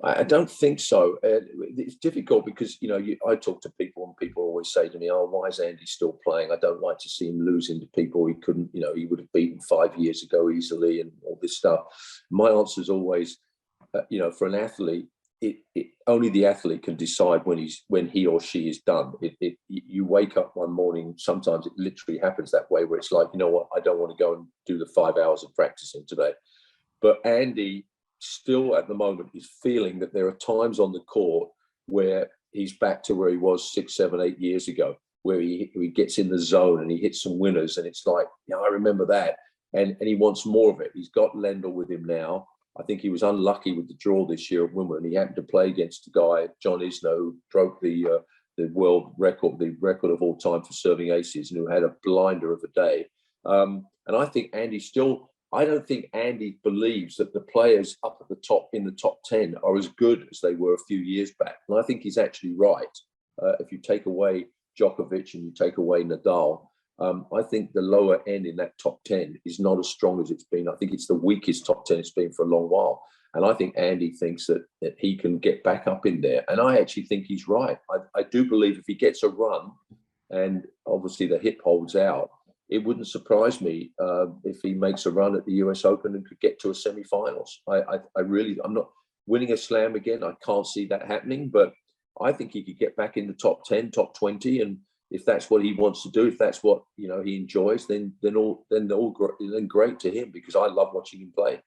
I don't think so. It's difficult because, I talk to people and people always say to me, oh, why is Andy still playing? I don't like to see him losing to people he couldn't, he would have beaten 5 years ago easily and all this stuff. My answer is always, for an athlete, only the athlete can decide when he or she is done. You wake up one morning, sometimes it literally happens that way, where it's like, you know what, I don't want to go and do the 5 hours of practicing today. But Andy still at the moment is feeling that there are times on the court where he's back to where he was 6, 7, 8 years ago, where he gets in the zone and he hits some winners, and it's like, I remember that, and he wants more of it. He's got Lendl with him now. I think he was unlucky with the draw this year at Wimbledon. He happened to play against a guy, John Isner, who broke the world record, the record of all time for serving aces, and who had a blinder of a day. And I think I don't think Andy believes that the players up at the top, in the top 10, are as good as they were a few years back. And I think he's actually right. If you take away Djokovic and you take away Nadal, I think the lower end in that top 10 is not as strong as it's been. I think it's the weakest top 10 it's been for a long while. And I think Andy thinks that he can get back up in there. And I actually think he's right. I do believe if he gets a run, and obviously the hip holds out, it wouldn't surprise me if he makes a run at the US Open and could get to a semi-finals. I'm not winning a slam again. I can't see that happening, but I think he could get back in the top 10, top 20. And if that's what he wants to do, if that's what, he enjoys, then great to him, because I love watching him play.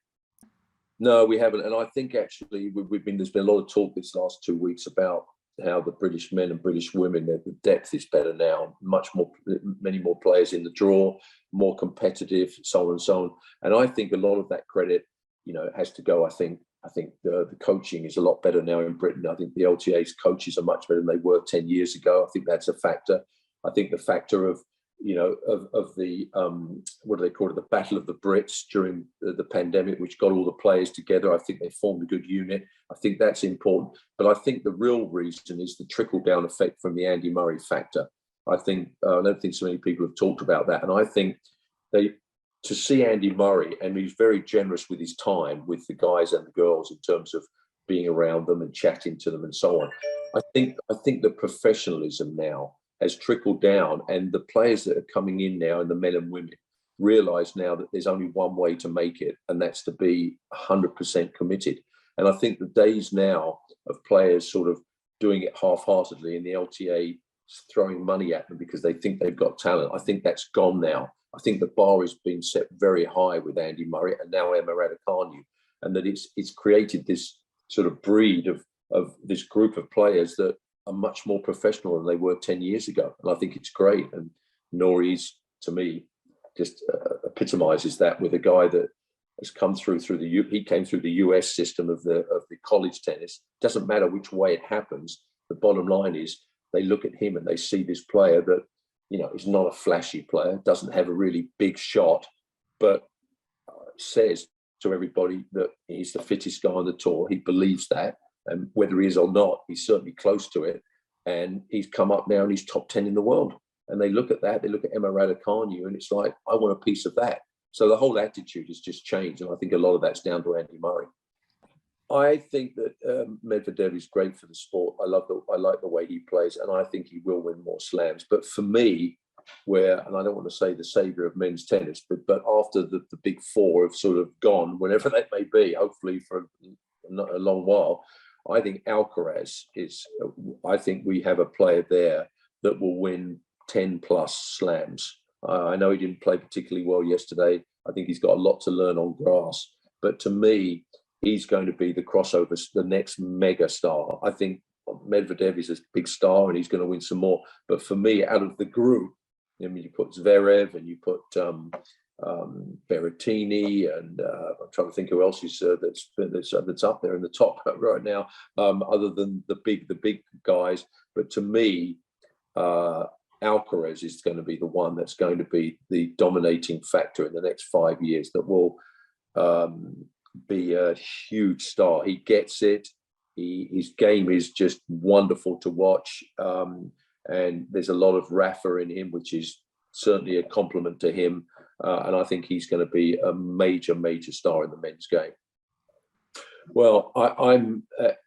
No, we haven't. And I think actually there's been a lot of talk this last 2 weeks about how the British men and British women, the depth is better now, many more players in the draw, more competitive, so on and so on. And I think a lot of that credit, has to go. I think the coaching is a lot better now in Britain. I think the LTA's coaches are much better than they were 10 years ago. I think that's a factor. I think the factor of the what do they call it, the Battle of the Brits during the pandemic, which got all the players together. I think they formed a good unit. I think that's important. But I think the real reason is the trickle-down effect from the AndyMurray factor. I don't think so many people have talked about that. And I think to see AndyMurray, and he's very generous with his time with the guys and the girls in terms of being around them and chatting to them and so on. I think the professionalism now has trickled down, and the players that are coming in now, and the men and women, realize now that there's only one way to make it, and that's to be 100% committed. And I think the days now of players sort of doing it half-heartedly and the LTA throwing money at them because they think they've got talent, I think that's gone now. I think the bar has been set very high with AndyMurray and now Emma Raducanu, and that it's created this sort of breed of this group of players that are much more professional than they were 10 years ago. And I think it's great. And Norrie's, to me, just epitomizes that, with a guy that has come through he came through the US system of the college tennis. Doesn't matter which way it happens. The bottom line is they look at him and they see this player that, is not a flashy player, doesn't have a really big shot, but says to everybody that he's the fittest guy on the tour. He believes that. And whether he is or not, he's certainly close to it. And he's come up now and he's top 10 in the world. And they look at that, they look at Emma Raducanu, and it's like, I want a piece of that. So the whole attitude has just changed. And I think a lot of that's down to AndyMurray. I think that Medvedev is great for the sport. I like the way he plays, and I think he will win more slams. But for me, and I don't want to say the savior of men's tennis, but after the big four have sort of gone, whenever that may be, hopefully for a long while, I think Alcaraz I think we have a player there that will win 10 plus slams. I know he didn't play particularly well yesterday. I think he's got a lot to learn on grass. But to me, he's going to be the crossover, the next mega star. I think Medvedev is a big star and he's going to win some more. But for me, out of the group, you put Zverev and you put Berrettini, and I'm trying to think who else is that's up there in the top right now, other than the big guys. But to me, Alcaraz is going to be the one that's going to be the dominating factor in the next 5 years, that will be a huge star. He gets it. His game is just wonderful to watch. And there's a lot of Rafa in him, which is certainly a compliment to him. And I think he's going to be a major, major star in the men's game. Well, I'm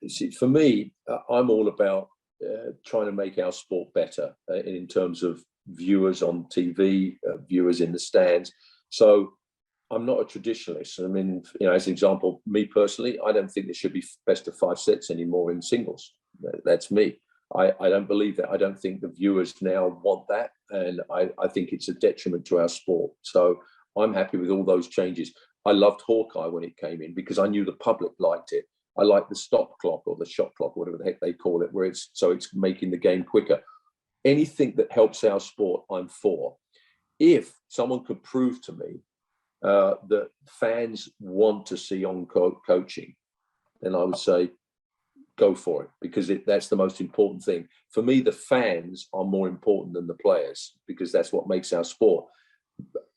see, for me, I'm all about trying to make our sport better in terms of viewers on TV, viewers in the stands. So I'm not a traditionalist. I mean, as an example, me personally, I don't think there should be best of 5 sets anymore in singles. That's me. I don't believe that. I don't think the viewers now want that. And I think it's a detriment to our sport. So I'm happy with all those changes. I loved Hawkeye when it came in because I knew the public liked it. I like the stop clock or the shot clock, whatever the heck they call it, where it's making the game quicker. Anything that helps our sport, I'm for. If someone could prove to me that fans want to see coaching, then I would say go for it, because that's the most important thing. For me, the fans are more important than the players, because that's what makes our sport.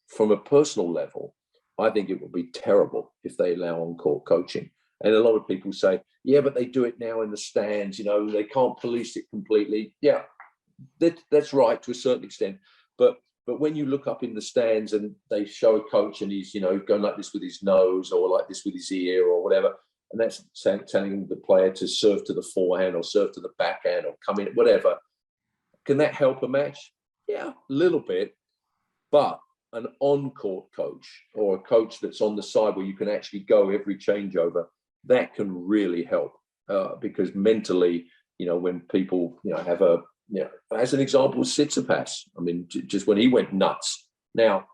From a personal level, I think it would be terrible if they allow on-court coaching. And a lot of people say, yeah, but they do it now in the stands, they can't police it completely. Yeah, that's right to a certain extent. But when you look up in the stands and they show a coach and he's, going like this with his nose or like this with his ear or whatever, and that's telling the player to serve to the forehand or serve to the backhand or come in, whatever. Can that help a match? Yeah, a little bit. But an on-court coach or a coach that's on the side where you can actually go every changeover, that can really help because mentally, when people, have as an example, Tsitsipas. I mean, just when he went nuts. Now,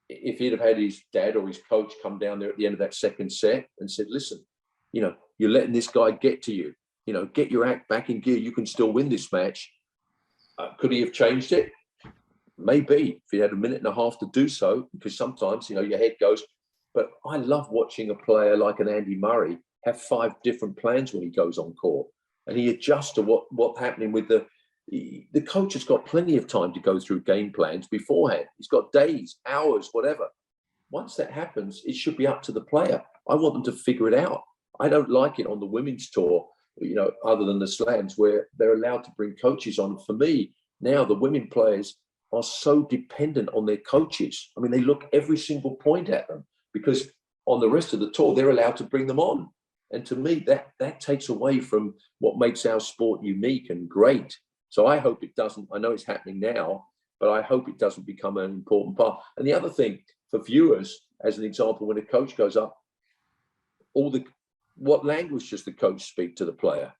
if he'd have had his dad or his coach come down there at the end of that second set and said, listen, you're letting this guy get to you, get your act back in gear. You can still win this match. Could he have changed it? Maybe, if he had a minute and a half to do so, because sometimes, your head goes. But I love watching a player like an AndyMurray have 5 different plans when he goes on court, and he adjusts to what's happening with the coach has got plenty of time to go through game plans beforehand. He's got days, hours, whatever. Once that happens, it should be up to the player. I want them to figure it out. I don't like it on the women's tour, other than the slams, where they're allowed to bring coaches on. For me, now the women players are so dependent on their coaches. I mean, they look every single point at them, because on the rest of the tour, they're allowed to bring them on. And to me, that takes away from what makes our sport unique and great. So I hope it doesn't. I know it's happening now, but I hope it doesn't become an important part. And the other thing for viewers, as an example, when a coach goes up, what language does the coach speak to the player?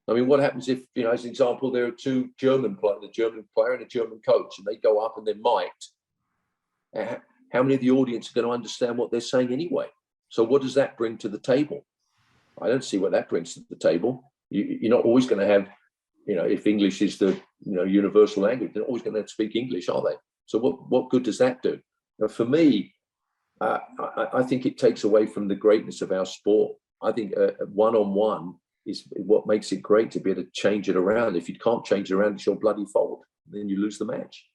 I mean, what happens if, as an example, there are 2 German players, a German player and a German coach, and they go up and they're mic'd? How many of the audience are going to understand what they're saying anyway? So what does that bring to the table? I don't see what that brings to the table. You're not always going to have, if English is the universal language, they're always going to speak English, are they? So what good does that do? Now, for me, I think it takes away from the greatness of our sport. I think a one-on-one is what makes it great, to be able to change it around. If you can't change it around, it's your bloody fault. Then you lose the match.